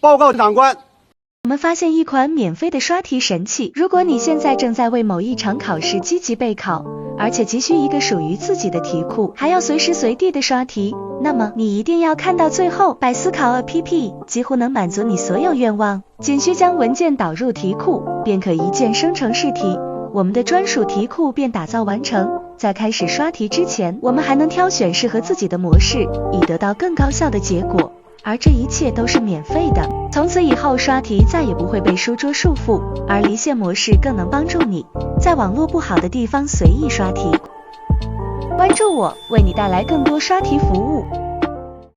报告长官。我们发现一款免费的刷题神器，如果你现在正在为某一场考试积极备考，而且急需一个属于自己的题库，还要随时随地的刷题，那么你一定要看到最后。百思考 APP 几乎能满足你所有愿望，仅需将文件导入题库，便可一键生成试题，我们的专属题库便打造完成。在开始刷题之前，我们还能挑选适合自己的模式，以得到更高效的结果。而这一切都是免费的，从此以后刷题再也不会被书桌束缚，而离线模式更能帮助你在网络不好的地方随意刷题。关注我，为你带来更多刷题服务。